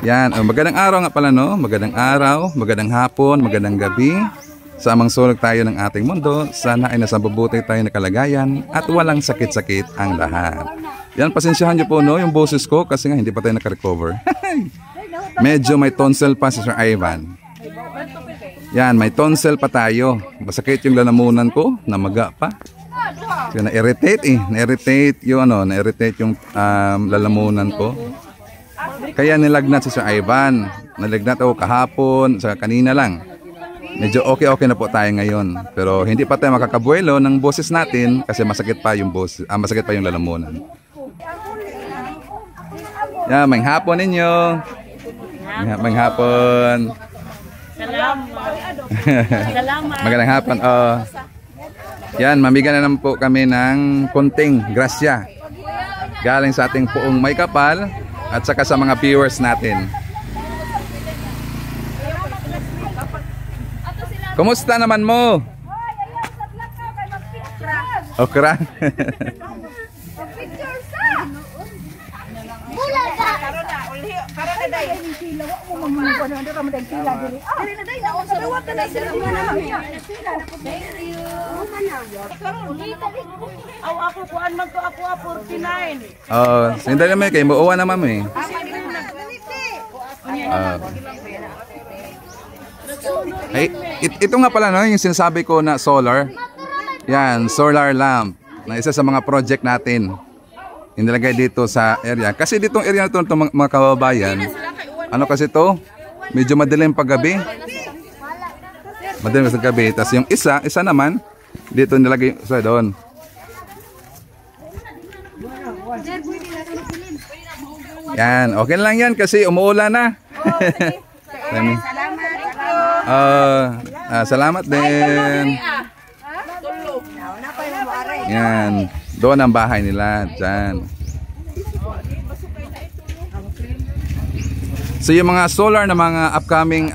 Yan, magandang araw nga pala, no? Magandang araw, magandang hapon, magandang gabi. Sa amang sulog tayo ng ating mundo, sana ay nasa mabuti tayo na kalagayan at walang sakit-sakit ang lahat. Yan, pasensyahan niyo po, no, yung boses ko kasi nga hindi pa tayo naka-recover. Medyo may tonsil pa si Sir Ivan. Yan, may tonsil pa tayo. Masakit yung lalamunan ko, namaga pa. Na-irritate na-irritate yung na-irritate yung lalamunan ko. Kaya nilagnat si Sir Ivan. Nilagnat ako kahapon, sa kanina lang. Medyo okay na po tayo ngayon. Pero hindi pa tayo makakabuelo ng boses natin kasi masakit pa yung boses, masakit pa yung lalamunan. Yan, may hapon ninyo. May hapon. Salamat. Magandang hapon. Yan, mamigyan na naman po kami ng konting grasya. Galing sa ating poong may kapal at saka sa mga viewers natin. Kumusta naman mo? Okra. Sindali naman kayo, mauwa naman mo eh. Ito nga pala, no, yung sinasabi ko na solar. Yan, solar lamp na isa sa mga project natin. Inilagay dito sa area. Kasi ditong area na ito, mga kababayan, ano kasi ito? Medyo madilim paggabi. Madilim sa gabi. Tapos yung isa naman, dito nilagay sa doon. Yan, okay lang yan kasi umuulan na. Salamat din. Yan, doon ang bahay nila dyan. So yung mga solar na mga upcoming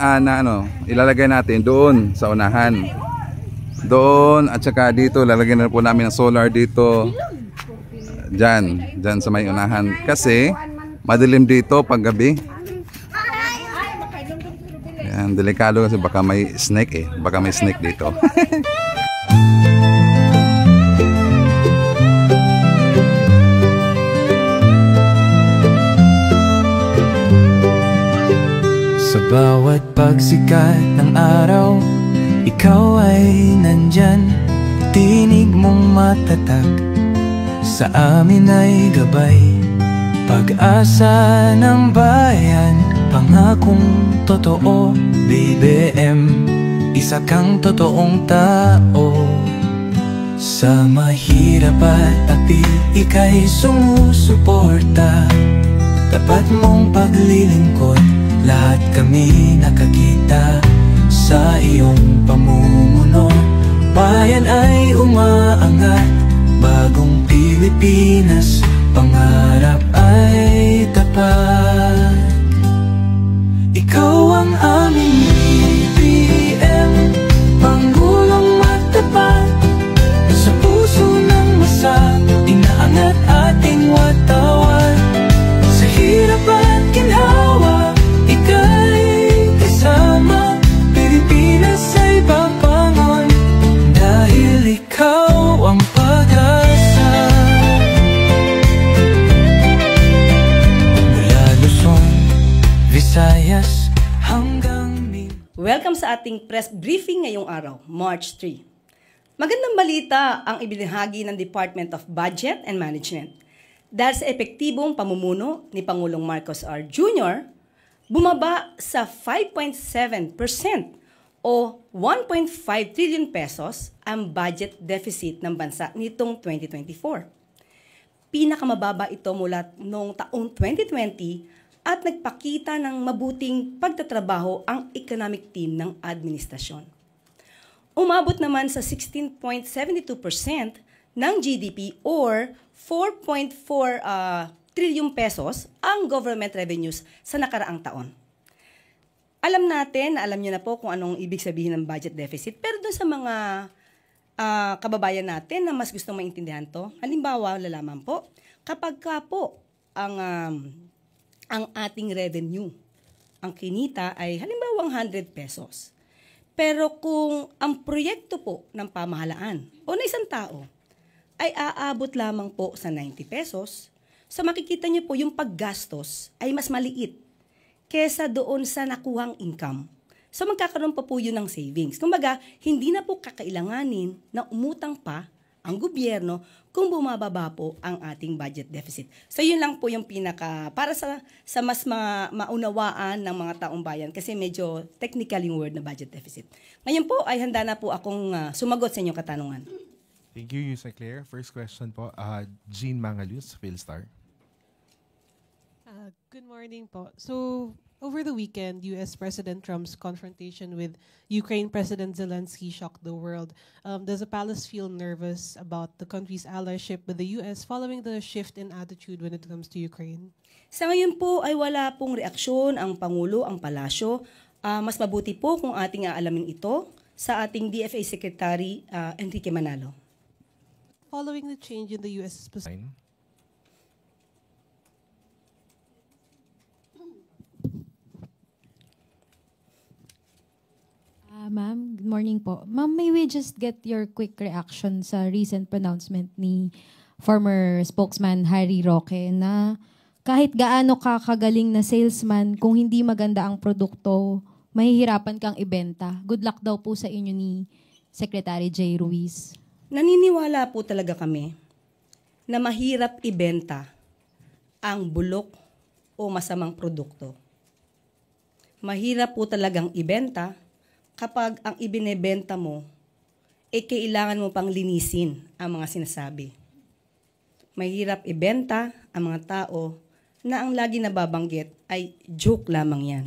ilalagay natin doon sa unahan. Doon at saka dito lalagyan na po namin ng solar dito. Dyan sa may unahan kasi madilim dito pag gabi. Yan, delikado kasi baka may snake baka may snake dito. Sa bawat pagsikat ng araw, ikaw ay nandyan. Tinig mong matatag, sa amin ay gabay. Pag-asa ng bayan, pangakong totoo. BBM, isa kang totoong tao. Sa mahirap at api, ika'y sumusuporta. Tapat mong paglilingkod, lahat kami nakakita sa iyong pamumuno. Bayan ay umaangat, bagong Pilipinas, pangarap ay tapat. Ikaw ang aming BBM, Pangulong matapat. Sa puso ng masa, inaangat ating watawat. Sa hirap at ginhawa, ika'y kasama. Pilipinas ay papangon, dahil ikaw ang pag-asa. Mula Luzon, Visayas hanggang Welcome sa ating press briefing ngayong araw, March 3. Magandang balita ang ibinahagi ng Department of Budget and Management. Dahil sa epektibong pamumuno ni Pangulong Marcos R. Jr., bumaba sa 5.7% o 1.5 trillion pesos ang budget deficit ng bansa nitong 2024. Pinakamababa ito mula noong taong 2020 at nagpakita ng mabuting pagtatrabaho ang economic team ng administrasyon. Umabot naman sa 16.72% ng GDP or 4.4 trillion pesos ang government revenues sa nakaraang taon. Alam niyo na po kung anong ibig sabihin ng budget deficit, pero doon sa mga kababayan natin na mas gustong maintindihan to, halimbawa, lalaman po, kapag ka po ang ang ating revenue. Ang kinita ay halimbawa 100 pesos. Pero kung ang proyekto po ng pamahalaan o na isang tao ay aabot lamang po sa 90 pesos, so makikita niyo po yung paggastos ay mas maliit kesa doon sa nakuhang income. So magkakaroon pa po yun ng savings. Kumbaga, hindi na po kakailanganin na umutang pa ang gobyerno kung bumababa po ang ating budget deficit. So yun lang po yung para sa mas maunawaan ng mga taong bayan kasi medyo technical yung word na budget deficit. Ngayon po ay handa na po akong sumagot sa inyong katanungan. Thank you, Yusek Claire. First question po, Jean Mangalus, Philstar. Good morning po. So, over the weekend, U.S. President Trump's confrontation with Ukraine President Zelensky shocked the world. Does the palace feel nervous about the country's allyship with the U.S. following the shift in attitude when it comes to Ukraine? Sa ngayon po ay wala pong reaksyon ang Pangulo, ang Palasyo. Mas mabuti po kung ating aalamin ito sa ating DFA Secretary Enrique Manalo. Following the change in the U.S.'s position. Ma'am, good morning po. Ma'am, may we just get your quick reaction sa recent pronouncement ni former spokesman Harry Roque na kahit gaano ka kagaling na salesman, kung hindi maganda ang produkto, mahihirapan kang ibenta. Good luck daw po sa inyo ni Secretary J. Ruiz. Naniniwala po talaga kami na mahirap ibenta ang bulok o masamang produkto. Mahirap po talagang ibenta kapag ang ibinebenta mo, kailangan mo pang linisin ang mga sinasabi. Mahirap ibenta ang mga tao na ang lagi nababanggit ay joke lamang yan.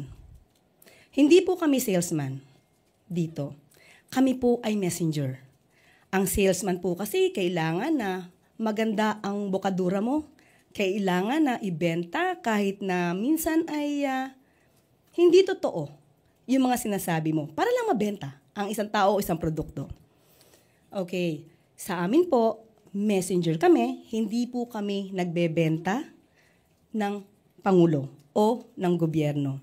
Hindi po kami salesman dito. Kami po ay messenger. Ang salesman po kasi kailangan na maganda ang bokadura mo. Kailangan na ibenta kahit na minsan ay hindi totoo yung mga sinasabi mo para lang mabenta ang isang tao o isang produkto. Okay, sa amin po, messenger kami, hindi po kami nagbebenta ng Pangulo o ng gobyerno.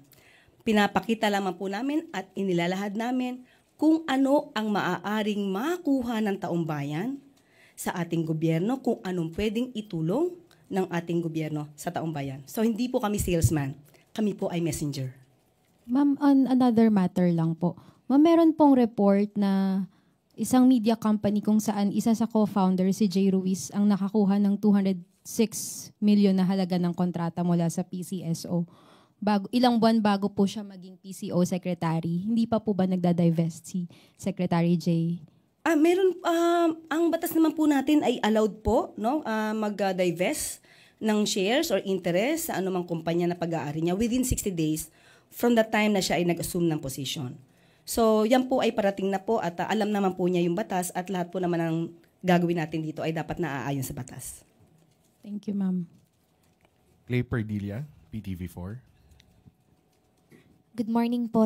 Pinapakita lamang po namin at inilalahad namin kung ano ang maaaring makuha ng taong bayan sa ating gobyerno, kung anong pwedeng itulong ng ating gobyerno sa taong bayan. So hindi po kami salesman, kami po ay messenger. Ma'am, on another matter lang po. Ma'am, meron pong report na isang media company kung saan isa sa co-founder, si J. Ruiz, ang nakakuha ng 206 million na halaga ng kontrata mula sa PCSO. Ilang buwan bago po siya maging PCO secretary. Hindi pa po ba nagda-divest si Secretary J? Meron, ang batas naman po natin ay allowed po, no, mag-divest ng shares or interest sa anumang kumpanya na pag-aari niya within 60 days from the time na siya ay nag-assume ng position. So, yan po ay parating na po at alam naman po niya yung batas at lahat po naman ng gagawin natin dito ay dapat naaayon sa batas. Thank you, ma'am. Clay Perdilla, PTV4. Good morning po,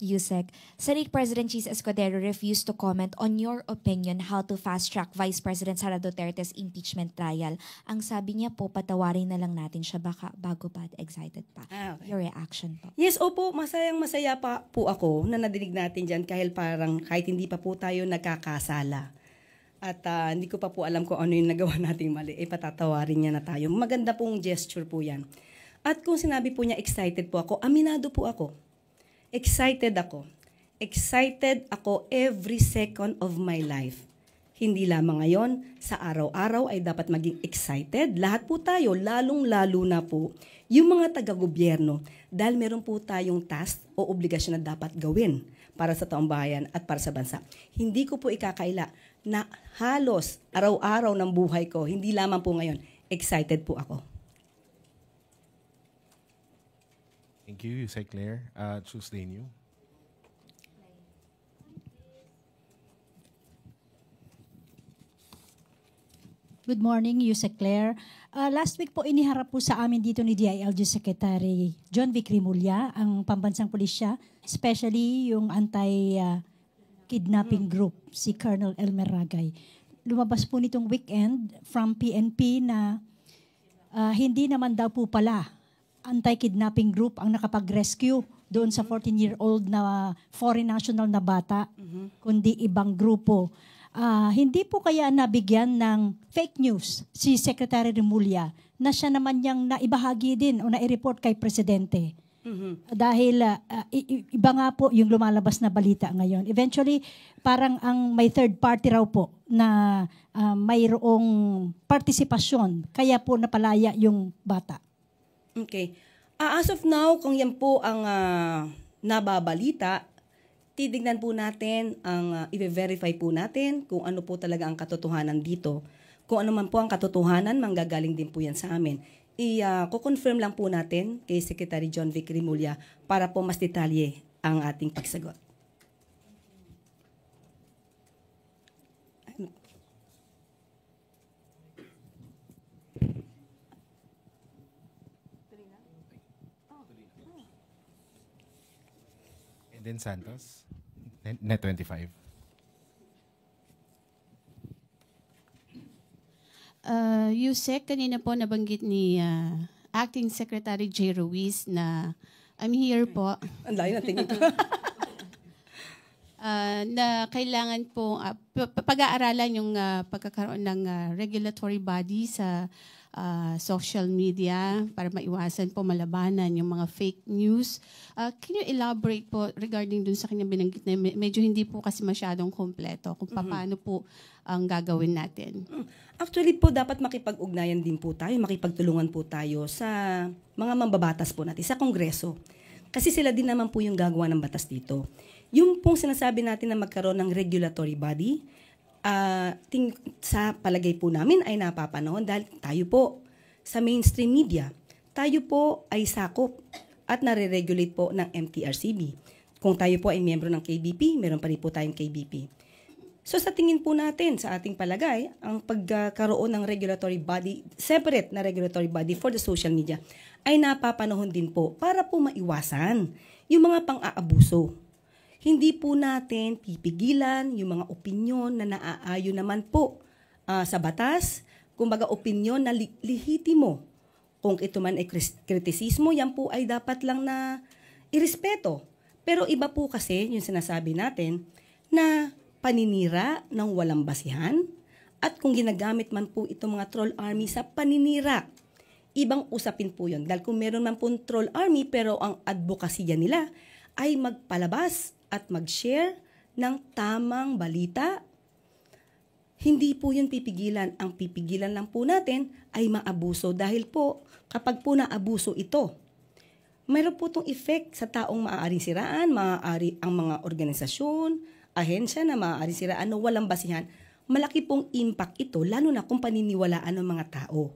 Yusek. Senate President Cheese Escudero refused to comment on your opinion how to fast-track Vice President Sara Duterte's impeachment trial. Ang sabi niya po, patawarin na lang natin siya bago pa excited pa. Okay. Your reaction po. Yes, opo, masayang-masaya pa po ako na nadinig natin dyan kahit hindi pa po tayo nagkakasala. At hindi ko pa po alam kung ano yung nagawa nating mali. Patatawarin niya na tayo. Maganda pong gesture po yan. At kung sinabi po niya excited po ako, aminado po ako. Excited ako. Excited ako every second of my life. Hindi lamang ngayon, sa araw-araw ay dapat maging excited. Lahat po tayo, lalong-lalo na po, yung mga taga-gobyerno, dahil meron po tayong task o obligasyon na dapat gawin para sa taong bayan at para sa bansa. Hindi ko po ikakaila na halos araw-araw ng buhay ko, hindi lamang po ngayon, excited po ako. Thank you, Yusek Claire. Tuesday New. Good morning, Yusek Claire. Last week po iniharap po sa amin dito ni DILG Secretary John Vic Rimulya, ang pambansang pulisya, especially yung anti-kidnapping group, si Colonel Elmer Ragay. Lumabas po nitong weekend from PNP na hindi naman daw po pala anti-kidnapping group ang nakapag-rescue doon sa 14-year-old na foreign national na bata, kundi ibang grupo. Hindi po kaya nabigyan ng fake news si Secretary Remulla na siya naman niyang naibahagi din o nai-report kay Presidente. Dahil iba nga po yung lumalabas na balita ngayon. Eventually, parang ang may third party raw po na mayroong partisipasyon, kaya po napalaya yung bata. Okay. As of now, kung yan po ang nababalita, titignan po natin, i-verify po natin kung ano po talaga ang katotohanan dito. Kung ano man po ang katotohanan, manggagaling din po yan sa amin. I-confirm lang po natin kay Secretary John Vic Remulla para po mas detalye ang ating pagsagot. And then Santos, Net 25. Yusek, kanina po nabanggit ni Acting Secretary J. Ruiz na I'm here po. Ang layo na tingin ko. Na kailangan po pag-aaralan yung pagkakaroon ng regulatory body sa social media para maiwasan po malabanan yung mga fake news. Can you elaborate po regarding dun sa kanyang binanggit na medyo hindi po kasi masyadong kompleto kung paano po ang gagawin natin? Actually po, dapat makipag-ugnayan din po tayo, makipagtulungan po tayo sa mga mambabatas po natin, sa Kongreso. Kasi sila din naman po yung gagawa ng batas dito. Yung pong sinasabi natin na magkaroon ng regulatory body, sa palagay po namin ay napapanahon dahil tayo po sa mainstream media, tayo po ay sakop at nare-regulate po ng MTRCB. Kung tayo po ay miyembro ng KBP, meron pa rin po tayong KBP. So sa tingin po natin, sa ating palagay, ang pagkaroon ng regulatory body, separate na regulatory body for the social media, ay napapanahon din po para po maiwasan yung mga pang-aabuso. Hindi po natin pipigilan yung mga opinyon na naaayon naman po sa batas, kumbaga opinyon na lehitimo. Kung ito man ay kritisismo, yan po ay dapat lang na irespeto. Pero iba po kasi yung sinasabi natin na paninira ng walang basihan at kung ginagamit man po itong mga troll army sa paninira, ibang usapin po yun. Dahil kung meron man po troll army pero ang advokasya nila ay magpalabas at mag-share ng tamang balita, hindi po yun pipigilan. Ang pipigilan lang po natin ay maabuso dahil po kapag po naabuso ito, mayroon po itong effect sa taong maaaring siraan, maaari ang mga organisasyon, ahensya na maaaring siraan na walang basihan, malaki pong impact ito, lalo na kung paniniwalaan ng mga tao.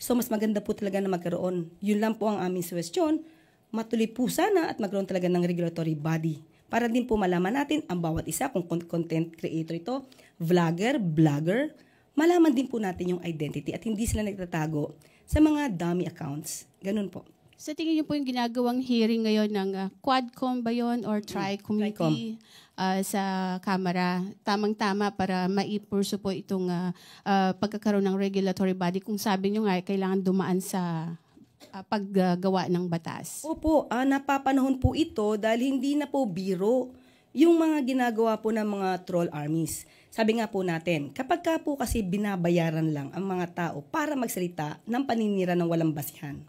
So mas maganda po talaga na magkaroon. Yun lang po ang aming suggestion, matuloy po sana at magkaroon talaga ng regulatory body. Para din po malaman natin ang bawat isa, kung content creator ito, vlogger, blogger, malaman din po natin yung identity at hindi sila nagtatago sa mga dummy accounts. Ganun po. Sa tingin niyo po yung ginagawang hearing ngayon ng Quadcom ba yun or Tri-Committee sa Kamara, tamang-tama para maipurso po itong pagkakaroon ng regulatory body kung sabi niyo nga kailangan dumaan sa paggawa ng batas? Opo, napapanahon po ito dahil hindi na po biro yung mga ginagawa po ng mga troll armies. Sabi nga po natin, kapag ka po kasi binabayaran lang ang mga tao para magsalita ng paninira ng walang basihan,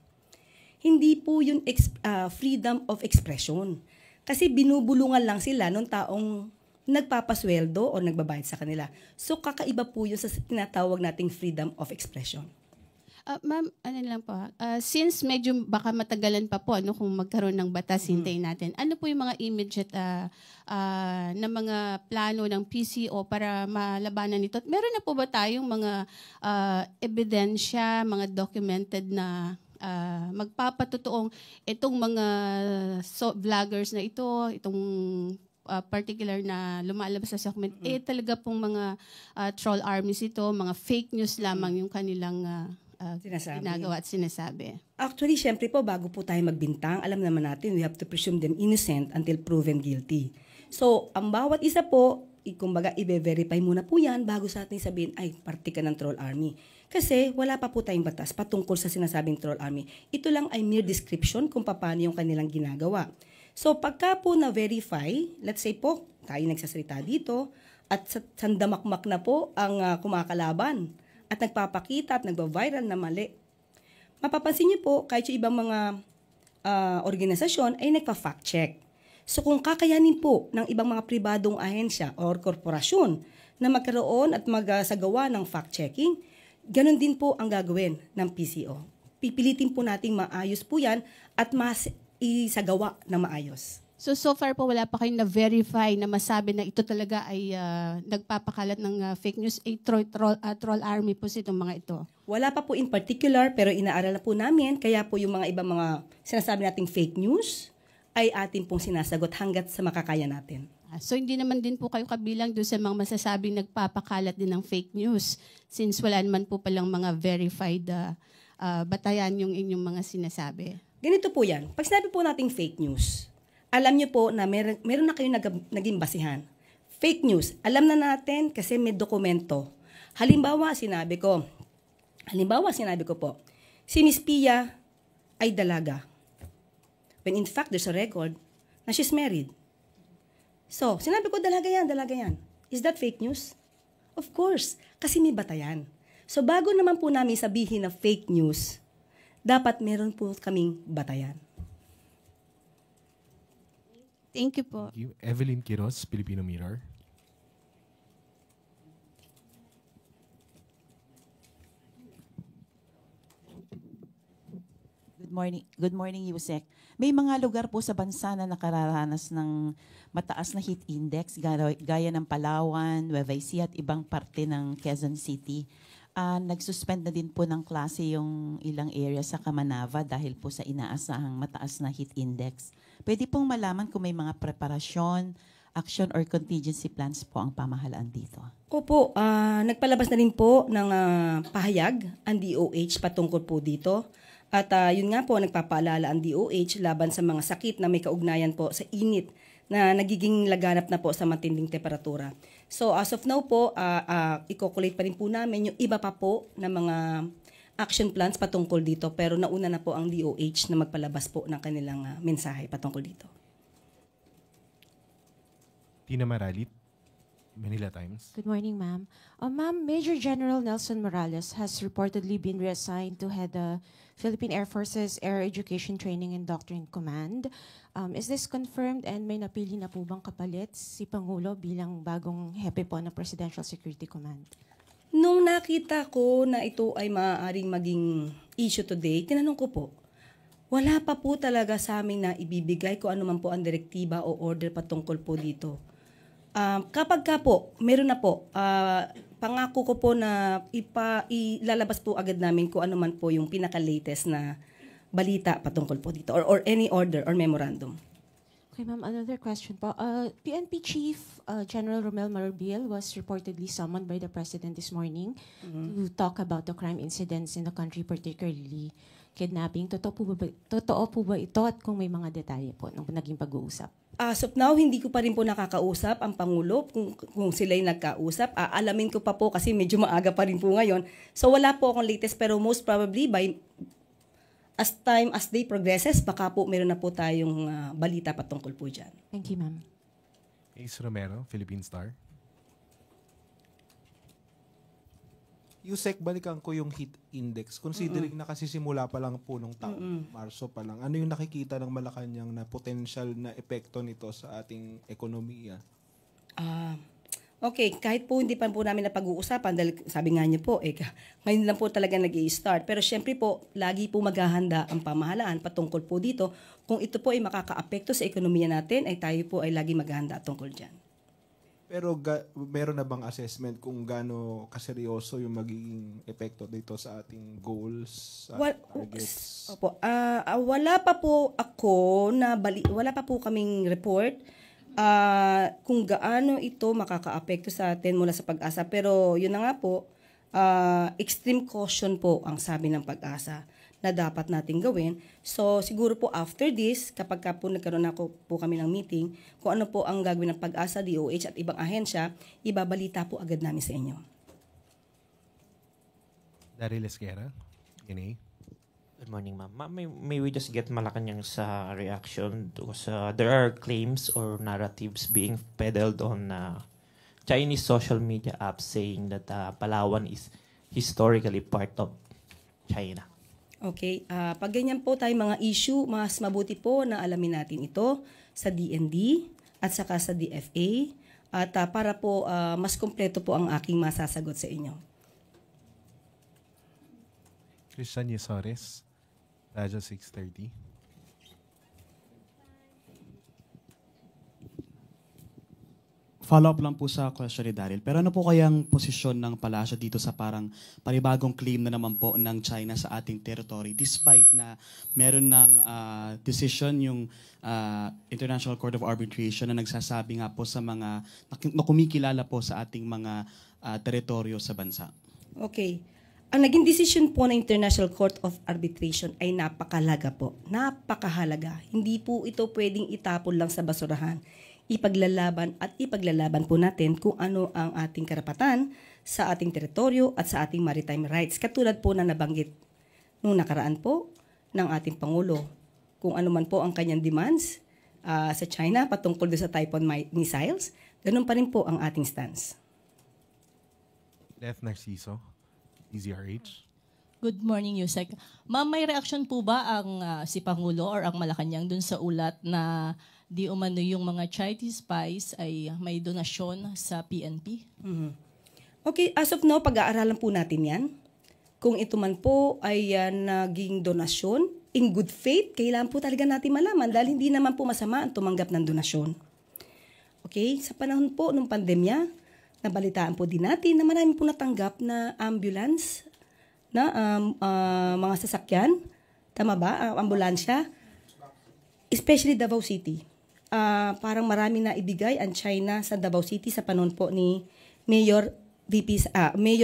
hindi po yun freedom of expression. Kasi binubulungan lang sila ng taong nagpapasweldo o nagbabayad sa kanila. So kakaiba po yun sa tinatawag nating freedom of expression. Ma'am, ano lang po, since medyo baka matagalan pa po kung magkaroon ng batas, hintayin natin. Ano po yung mga immediate na mga plano ng PCO para malabanan ito? At meron na po ba tayong mga ebidensya, mga documented na magpapatotoong itong mga vloggers na itong particular na lumalabas sa segment, talaga pong mga troll armies ito, mga fake news lamang yung kanilang ginagawa at sinasabi. Actually, syempre po, bago po tayo magbintang, alam naman natin, we have to presume them innocent until proven guilty. So, ang bawat isa po, kumbaga, i-verify muna po yan bago sa atin sabihin, ay, parte ka ng troll army. Kasi wala pa po tayong batas patungkol sa sinasabing troll army. Ito lang ay mere description kung paano yung kanilang ginagawa. So pagka po na-verify, let's say po, tayo nagsasalita dito, at sandamakmak na po ang kumakalaban at nagpapakita at nagba-viral na mali. Mapapansin niyo po, kahit yung ibang mga organisasyon ay nagpa-fact check. So kung kakayanin po ng ibang mga pribadong ahensya or korporasyon na magkaroon at magsagawa ng fact-checking, ganun din po ang gagawin ng PCO. Pipilitin po nating maayos po yan at mas isagawa na maayos. So far po wala pa kayong na-verify na masabi na ito talaga ay nagpapakalat ng fake news, ay troll army po itong mga ito. Wala pa po in particular, pero inaaral na po namin, kaya po yung mga ibang mga sinasabi nating fake news ay atin pong sinasagot hanggat sa makakaya natin. So hindi naman din po kayo kabilang doon sa mga masasabing nagpapakalat din ng fake news since wala naman po palang mga verified batayan yung inyong mga sinasabi. Ganito po yan. Pag sinabi po nating fake news, alam niyo po na meron na kayong naging basihan. Fake news, alam na natin kasi may dokumento. Halimbawa, sinabi ko po, si Miss Pia ay dalaga. When in fact, there's a record na she's married. So, sinabi ko, dalaga yan. Is that fake news? Of course, kasi may batayan. So, bago naman po namin sabihin na fake news, dapat meron po kaming batayan. Thank you po. Thank you. Evelyn Quiroz, Filipino Mirror. Good morning, Yusek. May mga lugar po sa bansa na nakararanas ng mataas na heat index gaya ng Palawan, Nueva Ecija at ibang parte ng Quezon City. Nagsuspend na din po ng klase yung ilang area sa Kamanava dahil po sa inaasahang mataas na heat index. Pwede pong malaman kung may mga preparasyon, action or contingency plans po ang pamahalaan dito. Opo, nagpalabas na rin po ng pahayag ang DOH patungkol po dito. At yun nga po, nagpapaalala ang DOH laban sa mga sakit na may kaugnayan po sa init na nagiging laganap na po sa matinding temperatura. So as of now po, i-calculate pa rin po namin yung iba pa po na mga action plans patungkol dito. Pero nauna na po ang DOH na magpalabas po ng kanilang mensahe patungkol dito. Tina Maralit, Manila Times. Good morning, ma'am. Ma'am, Major General Nelson Morales has reportedly been reassigned to head the Philippine Air Force's Air Education Training and Doctrine Command. Is this confirmed and may napili na po bang kapalit si Pangulo bilang bagong hepe po ng Presidential Security Command? Nung nakita ko na ito ay maaaring maging issue today, tinanong ko po, wala pa po talaga sa amin na ibibigay ko ano man po ang direktiba o order patungkol po dito. Kapag ka po, meron na po, pangako ko po na ilalabas po agad namin kung ano man po yung pinaka-latest na balita patungkol po dito or any order or memorandum. Okay, ma'am, another question po. PNP Chief General Romel Marbil was reportedly summoned by the President this morning to talk about the crime incidents in the country, particularly kidnapping. Totoo po ba ito at kung may mga detalye po ng naging pag-uusap? As of now, hindi ko pa rin po nakakausap ang Pangulo kung sila'y nagkausap. Alamin ko pa po kasi medyo maaga pa rin po ngayon. So wala po akong latest pero most probably by as day progresses, baka po meron na po tayong balita patungkol po dyan. Thank you, ma'am. Ace Romero, Philippine Star. Yusek, balikan ko yung heat index. Considering na kasi simula pa lang po nung taon, Marso pa lang, ano yung nakikita ng Malacanang na potential na epekto nito sa ating ekonomiya? Okay, kahit po hindi pa po namin napag-uusapan, dahil sabi nga niyo po, ngayon lang po talaga nag-i-start. Pero syempre po, lagi po maghahanda ang pamahalaan patungkol po dito. Kung ito po ay makaka-apekto sa ekonomiya natin, ay tayo po ay lagi maghahanda tungkol dyan. Pero meron na bang assessment kung gaano kaseryoso yung magiging epekto dito sa ating goals, sa targets? Opo, wala pa po wala pa po kaming report kung gaano ito makaka-apekto sa atin mula sa Pag-asa. Pero yun na nga po, extreme caution po ang sabi ng Pag-asa. na dapat nating gawin. So, siguro po after this, kapag po nagkaroon po kami ng meeting, kung ano po ang gagawin ng Pag-asa, DOH at ibang ahensya, ibabalita po agad namin sa inyo. Daryl Esquera, GNA. Good morning, ma'am. Ma'am, may we just get Malacanang's reaction because there are claims or narratives being peddled on Chinese social media apps saying that Palawan is historically part of China. Okay, pag ganyan po tayo mga issue, mas mabuti po na alamin natin ito sa DND at saka sa DFA at para po mas kompleto po ang aking masasagot sa inyo. Christian Yesores, Radyo 630. Follow-up lang po sa question ni Daryl. Pero ano po kayang posisyon ng palasyo dito sa parang panibagong claim na naman po ng China sa ating territory despite na meron ng decision yung International Court of Arbitration na nagsasabi nga po sa mga na kumikilala po sa ating mga teritoryo sa bansa? Okay. Ang naging decision po ng International Court of Arbitration ay napakahalaga po. Napakahalaga. Hindi po ito pwedeng itapon lang sa basurahan. Ipaglalaban po natin kung ano ang ating karapatan sa ating teritoryo at sa ating maritime rights. Katulad po na nabanggit nung nakaraan po ng ating Pangulo. Kung ano man po ang kanyang demands sa China patungkol sa Typhoon missiles, ganun pa rin po ang ating stance. Left Narciso, DZRH. Good morning, Yusek. Ma'am, may reaction po ba ang si Pangulo or ang Malacanang dun sa ulat na di umano yung mga Chinese spies ay may donasyon sa PNP? Mm-hmm. Okay, as of now, pag-aaralan po natin yan. Kung ito man po ay naging donasyon, in good faith, kailangan po talaga natin malaman dahil hindi naman po masama ang tumanggap ng donasyon. Okay, sa panahon po ng pandemya, nabalitaan po din natin na marami po natanggap na ambulance, na mga sasakyan, tama ba? Ambulansya, especially Davao City. Parang marami na ibigay ang China sa Davao City sa panahon po ni Mayor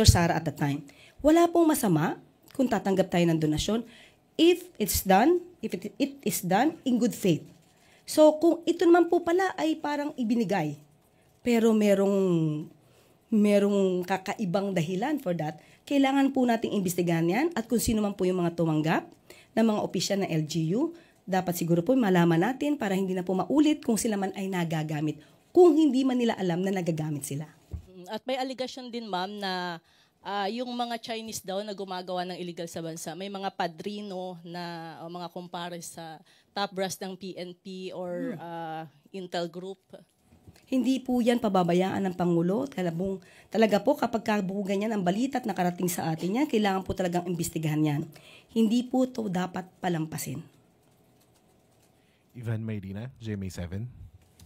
Sara at the time. Wala pong masama kung tatanggap tayo ng donasyon if it is done in good faith. So kung ito naman po pala ay parang ibinigay, pero merong kakaibang dahilan for that, kailangan po nating imbestigahan yan at kung sino man po yung mga tumanggap ng mga opisyal ng LGU, dapat siguro po malaman natin para hindi na po maulit kung sila man ay nagagamit, kung hindi man nila alam na nagagamit sila. At may allegation din, ma'am, na yung mga Chinese daw na gumagawa ng illegal sa bansa, may mga padrino na o mga kumpare sa top brass ng PNP or Intel Group. Hindi po yan pababayaan ng Pangulo. Talaga po kapag kabugan yan ang balita at nakarating sa atin yan, kailangan po talagang imbestigahan yan. Hindi po to dapat palampasin. Ivan Mayrina, GMA7.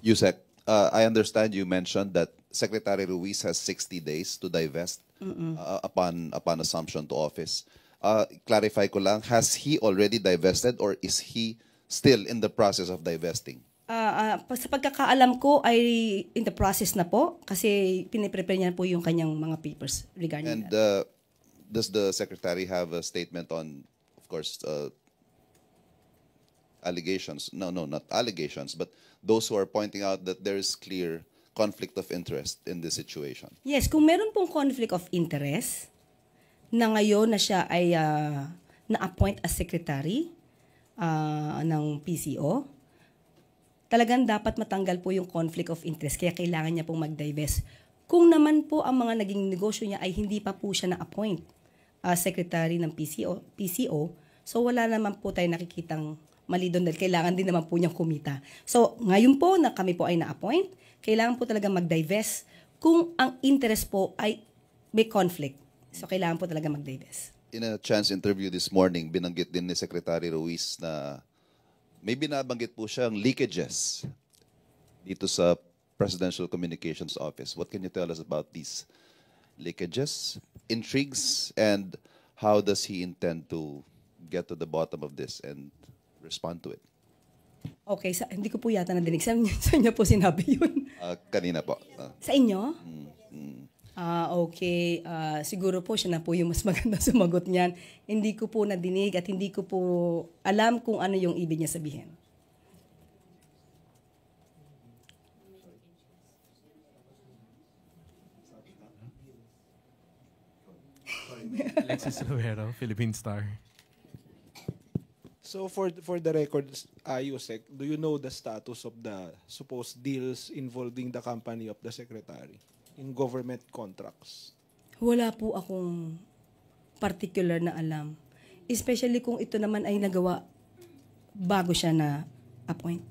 Yusek, I understand you mentioned that Secretary Ruiz has 60 days to divest upon assumption to office. Clarify ko lang, has he already divested or is he still in the process of divesting? Sa pagkakaalam ko ay in the process na po kasi piniprepare niya po yung kanyang mga papers regarding that. And does the Secretary have a statement on, of course, allegations? No, not allegations, but those who are pointing out that there is clear conflict of interest in this situation. Yes, kung meron pong conflict of interest na ngayon na siya ay na-appoint as secretary ng PCO, talagang dapat matanggal po yung conflict of interest kaya kailangan niya pong mag-divest. Kung naman po ang mga naging negosyo niya ay hindi pa po siya na-appoint as secretary ng PCO, so wala naman po tayo nakikitang mali doon dahil kailangan din naman po niyang kumita. So, ngayon po na kami po ay na-appoint, kailangan po talaga mag-divest kung ang interest po ay may conflict. So, kailangan po talaga mag-divest. In a chance interview this morning, binanggit din ni Secretary Ruiz na may binabanggit po siyang leakages dito sa Presidential Communications Office. What can you tell us about these leakages, intrigues, and how does he intend to get to the bottom of this and respond to it? Okay, hindi ko po yata nadinig. Sa inyo po sinabi yun? Kanina po. Sa inyo? Okay. Siguro po siya na po yung mas maganda sumagot niyan. Hindi ko po nadinig at hindi ko po alam kung ano yung ibig niya sabihin. Alexis Rivero, Philippine Star. So for the record, Yusek, do you know the status of the supposed deals involving the company of the secretary in government contracts? Wala po akong particular na alam. Especially kung ito naman ay nagawa bago siya na appoint.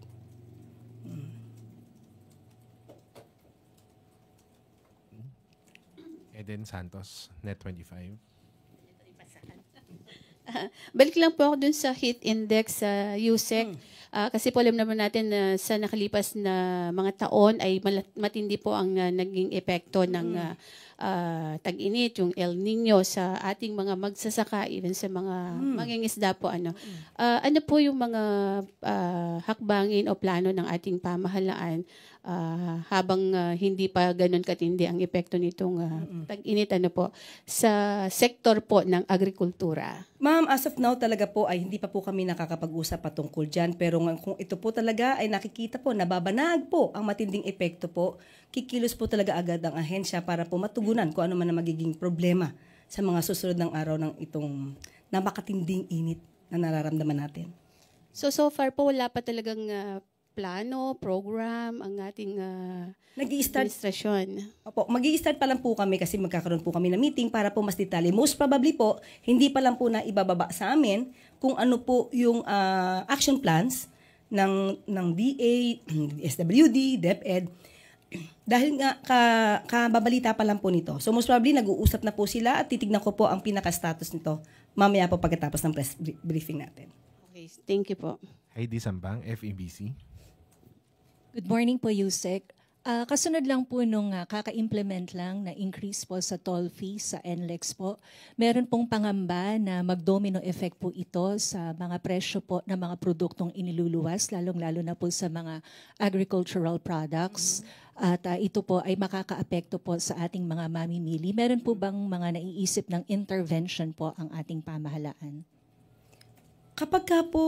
Eden Santos, Net25. Balik lang po ako dun sa heat index sa USEC. Kasi po alam naman natin na sa nakalipas na mga taon ay matindi po ang naging epekto ng tag-init, yung El Nino sa ating mga magsasaka, even sa mga mangingisda po. Ano po yung mga hakbangin o plano ng ating pamahalaan habang hindi pa ganun katindi ang epekto nitong tag-init sa sektor po ng agrikultura? Ma'am, as of now talaga po ay hindi pa po kami nakakapag-usap patungkol dyan. Pero kung ito po talaga ay nakikita po, nababanag po ang matinding epekto po, kikilos po talaga agad ang ahensya para po matugunan kung ano man ang magiging problema sa mga susunod ng araw ng itong napakatinding init na nararamdaman natin. So far po wala pa talagang plano, program ang ating administrasyon. Opo, mag-i-start pa lang po kami kasi magkakaroon po kami ng meeting para po mas detalye. Most probably po, hindi pa lang po na ibababa sa amin kung ano po yung action plans ng DA, SWD, DepEd. Dahil nga kababalita pa lang po nito. So most probably nag-uusap na po sila at titignan ko po ang pinaka-status nito mamaya po pagkatapos ng press briefing natin. Okay, thank you po. Heidi Sambang, FEBC. Good morning po, Yusek. Kasunod lang po nung kaka-implement lang na increase po sa toll fee sa NLEX po, meron pong pangamba na mag-domino effect po ito sa mga presyo po ng mga produktong iniluluwas, lalong-lalo na po sa mga agricultural products. At ito po ay makakaapekto po sa ating mga mamimili. Meron po bang mga naiisip ng intervention po ang ating pamahalaan? Kapag ka po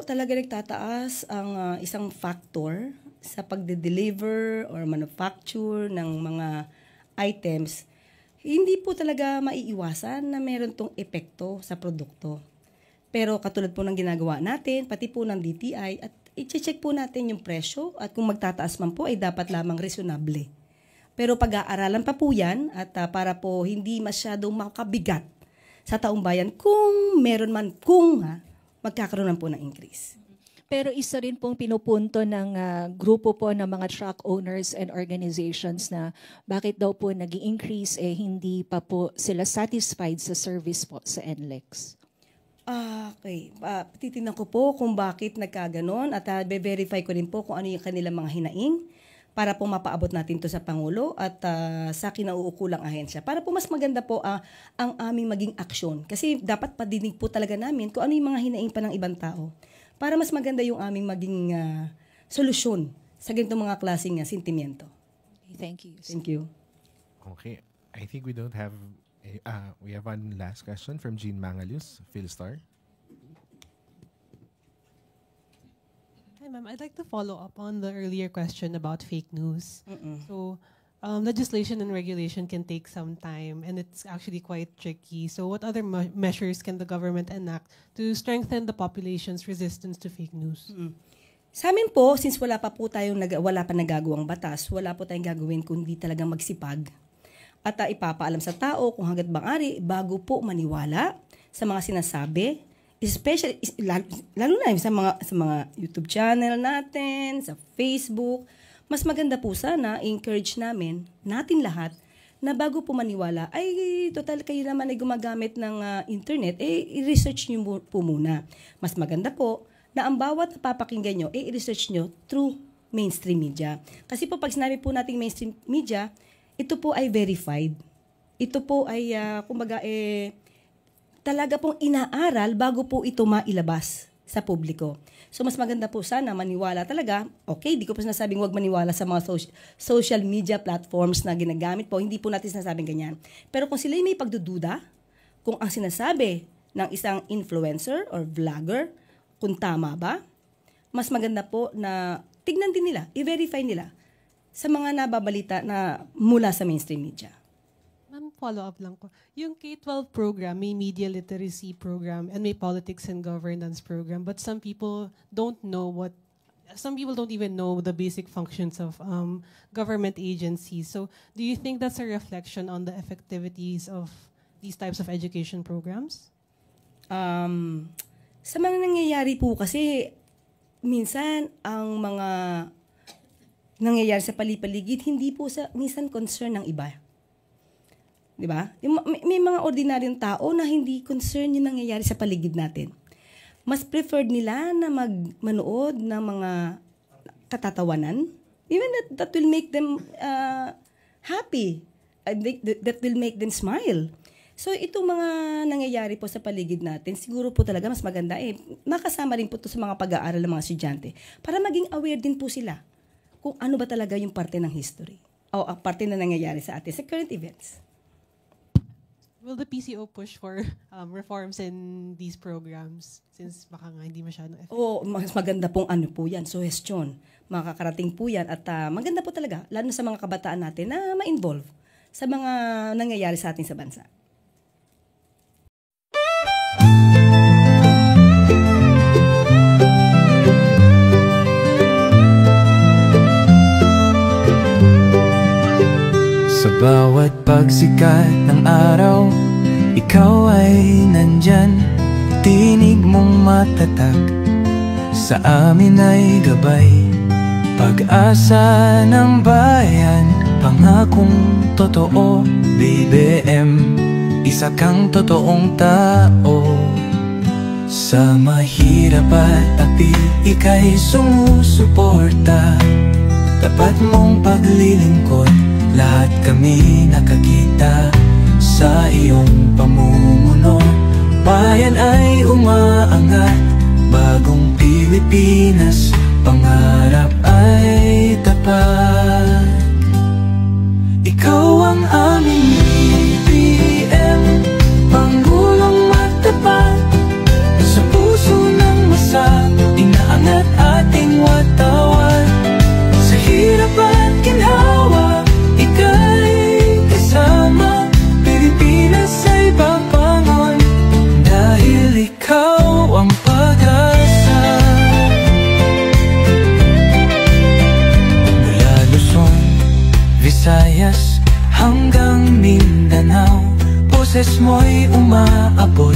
talaga nagtataas ang isang factor sa pagde-deliver or manufacture ng mga items, hindi po talaga maiiwasan na meron tong epekto sa produkto. Pero katulad po ng ginagawa natin, pati po ng DTI, at i-check po natin yung presyo at kung magtataas man po ay dapat lamang reasonable. Pero pag-aaralan pa po yan at para po hindi masyadong makabigat sa taong bayan kung meron man, magkakaroon po ng increase. Pero isa rin pong pinupunto ng grupo po ng mga truck owners and organizations na bakit daw po nag-i-increase hindi pa po sila satisfied sa service po sa NLEX. Okay. Titignan ko po kung bakit nagkaganon at be-verify ko rin po kung ano yung kanilang mga hinaing para po mapaabot natin to sa Pangulo at sa kinauukulang ahensya. Para po mas maganda po ang aming maging aksyon. Kasi dapat padinig po talaga namin kung ano yung mga hinaing pa ng ibang tao. Para mas maganda yung aming maging solusyon sa ganitong mga klaseng sentimiento. Thank you. Thank you. Okay. I think we don't have, we have one last question from Jean Mangalus, Philstar. Hi, ma'am. I'd like to follow up on the earlier question about fake news. So, legislation and regulation can take some time, and it's actually quite tricky. So, what other measures can the government enact to strengthen the population's resistance to fake news? Sa amin po, since wala pa nagagawang batas, wala po tayong gagawin kundi talagang magsipag. At ipapaalam sa tao kung hangga't maaari bago po maniwala sa mga sinasabi, especially lalo na sa mga YouTube channel natin, sa Facebook. Mas maganda po sana encourage natin lahat na bago po maniwala ay total kayo naman ay gumagamit ng internet, i-research niyo po muna. Mas maganda po na ang bawat papakinggan nyo, i-research nyo through mainstream media. Kasi po pag sinabi po nating mainstream media, ito po ay verified. Ito po ay, talaga pong inaaral bago po ito mailabas sa publiko. So mas maganda po sana maniwala talaga. Okay, di ko po sinasabing huwag maniwala sa mga social media platforms na ginagamit po. Hindi po natin sinasabing ganyan. Pero kung sila may pagdududa, kung ang sinasabi ng isang influencer or vlogger, kung tama ba, mas maganda po na tignan din nila, i-verify nila sa mga nababalita na mula sa mainstream media. Ma'am, follow-up lang ko. Yung K-12 program, may media literacy program and may politics and governance program, but some people don't even know the basic functions of government agencies. So do you think that's a reflection on the effectivities of these types of education programs? Sa mga nangyayari po kasi, minsan ang mga nangyayari sa palipaligid, hindi po minsan concern ng iba. Di ba? May mga ordinaryong tao na hindi concern yung nangyayari sa paligid natin. Mas preferred nila na manood ng mga katatawanan, even that will make them happy, that will make them smile. So itong mga nangyayari po sa paligid natin, siguro po talaga mas maganda nakasama rin po ito sa mga pag-aaral ng mga estudyante para maging aware din po sila kung ano ba talaga yung parte ng history o parte na nangyayari sa atin sa current events. Will the PCO push for reforms in these programs since baka nga hindi masyadong effective? Mas maganda pong po yan, suggestion. Makakarating po yan at maganda po talaga, lalo sa mga kabataan natin na ma-involve sa mga nangyayari sa atin sa bansa. Sa bawat pagsikat ng araw, ikaw ay nandyan. Tinig mong matatag, sa amin ay gabay. Pag-asa ng bayan, pangakong totoo. BBM, isa kang totoong tao. Sa mahirap at api, ika'y sumusuporta. Tapat mong paglilingkod, lahat kami nakakita sa iyong pamumuno. Bayan ay umaangat, bagong Pilipinas, pangarap ay tapat. Ikaw ang aming BBM, pangulong matapat. Sa puso ng masa, inaangat ating watawan. Sa hirap at ginhawa, ika'y kasama. Pilipinas ay babangon, dahil ikaw ang pag-asa. Mula Luzon, Visayas hanggang Mindanao, boses mo'y umaabot